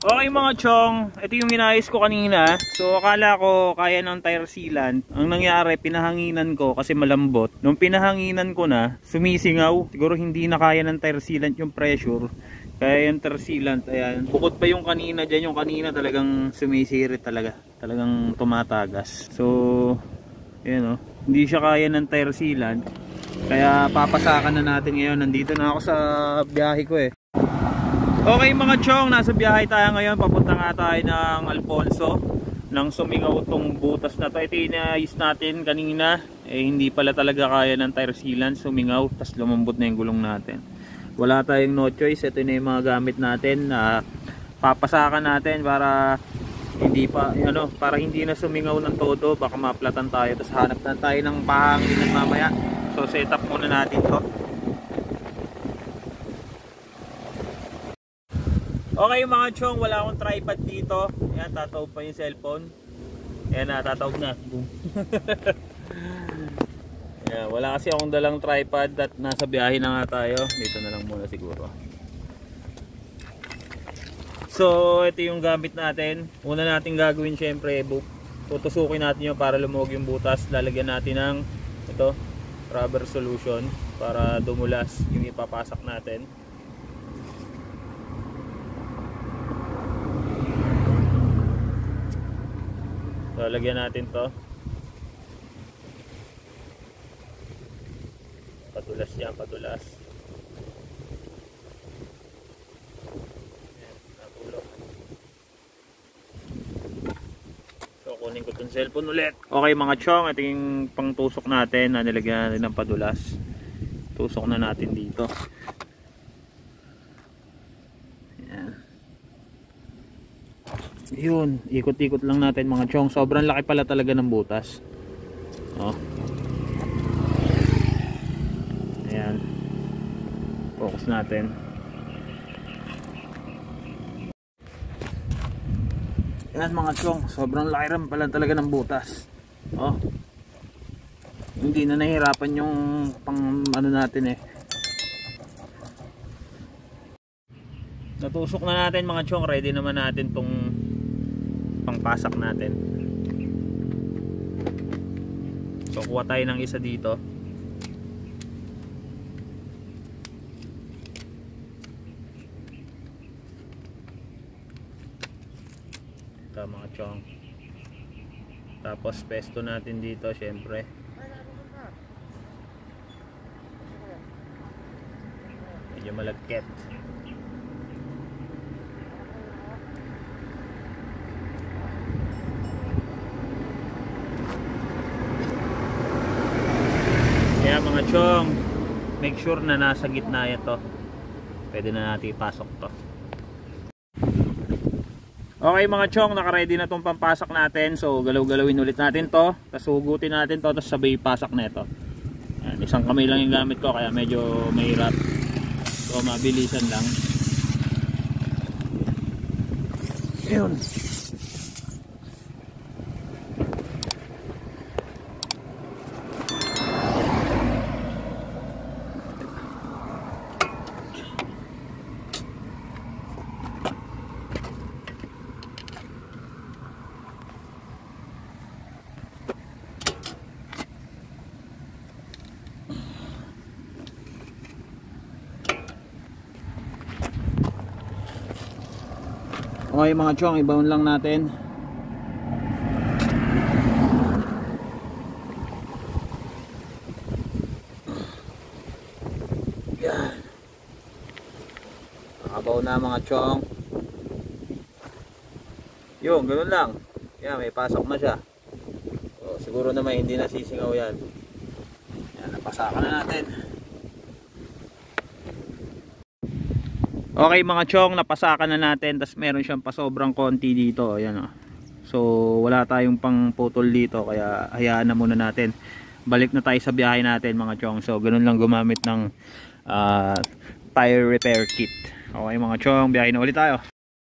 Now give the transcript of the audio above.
Okay mga chong, ito yung inayos ko kanina. So akala ko kaya ng tire sealant. Ang nangyari, pinahanginan ko kasi malambot. Nung pinahanginan ko na, sumisingaw. Siguro hindi na kaya ng tire sealant yung pressure. Kaya yung tire sealant, ayan. Bukod pa yung kanina dyan, yung kanina talagang sumisirit talaga. Talagang tumatagas. So, ayan o. Hindi siya kaya ng tire sealant. Kaya papasakan na natin ngayon. Nandito na ako sa biyahe ko eh. Okay mga chong, nasa biyahe tayo ngayon. Papunta nga tayo ng Alfonso. Nang sumingaw tong butas na to. Ito inayos natin kanina. Hindi pala talaga kaya ng tire sealant. Sumingaw, tas lumambot na yung gulong natin. Wala tayong no choice. Ito na yung mga gamit natin na papasakan natin para hindi na sumingaw ng todo. Baka maplatan tayo. Tas hanap na tayo ng pahanginan mamaya. So set up muna natin to. Okay mga chong, wala akong tripod dito. Ayan, tatawag pa yung cellphone. Ayan na, tatawag na. Boom. Ayan, wala kasi akong dalang tripod at nasa biyahe na nga tayo. Dito na lang muna siguro. So, ito yung gamit natin. Una natin gagawin syempre, tutusukin natin yung para lumuwag yung butas. Lalagyan natin ng ito, rubber solution para dumulas yung ipapasak natin. So, lagyan natin to. Padulas yan, padulas. Ayan, natulog. So, kunin ko itong cellphone ulit. Okay mga chong, ito yung pangtusok natin na nilagyan natin ng padulas. Tusok na natin dito. Yun, ikot-ikot lang natin mga chong. Sobrang laki pala talaga ng butas. Oh. Ayan. Focus natin. Ayan mga chong, sobrang laki rin pala talaga ng butas. Oh. Hindi na nahihirapan yung pang ano natin eh. Natusok na natin mga chong. Ready naman natin tong pangpasak natin. So kuha tayo ng isa dito. Ito mga chong. Tapos pesto natin dito syempre. Medyo malagkit. Kaya mga chong, make sure na nasa gitna ito. Pwede na natin ipasok to. Okay mga chong, naka-ready na itong pampasak natin. So galaw-galawin ulit natin to. Tapos hugutin natin to. Tapos sabay ipasak na ito. Ayan, isang kamay lang yung gamit ko. Kaya medyo mahirap. So mabilisan lang. Ayun. Okay mga chong, i-bound lang natin. Yan. Nakabaw na mga chong. Yung, ganun lang. Yan, may pasok na siya. So, siguro naman hindi nasisingaw yan. Yan, napasakan na natin. Okay mga chong, napasakan na natin. Tapos meron siyang pasobrang konti dito. Ayan, oh. So wala tayong pang putol dito. Kaya hayaan na muna natin. Balik na tayo sa biyahe natin mga chong. So ganun lang gumamit ng tire repair kit. Okay mga chong, biyahe na ulit tayo.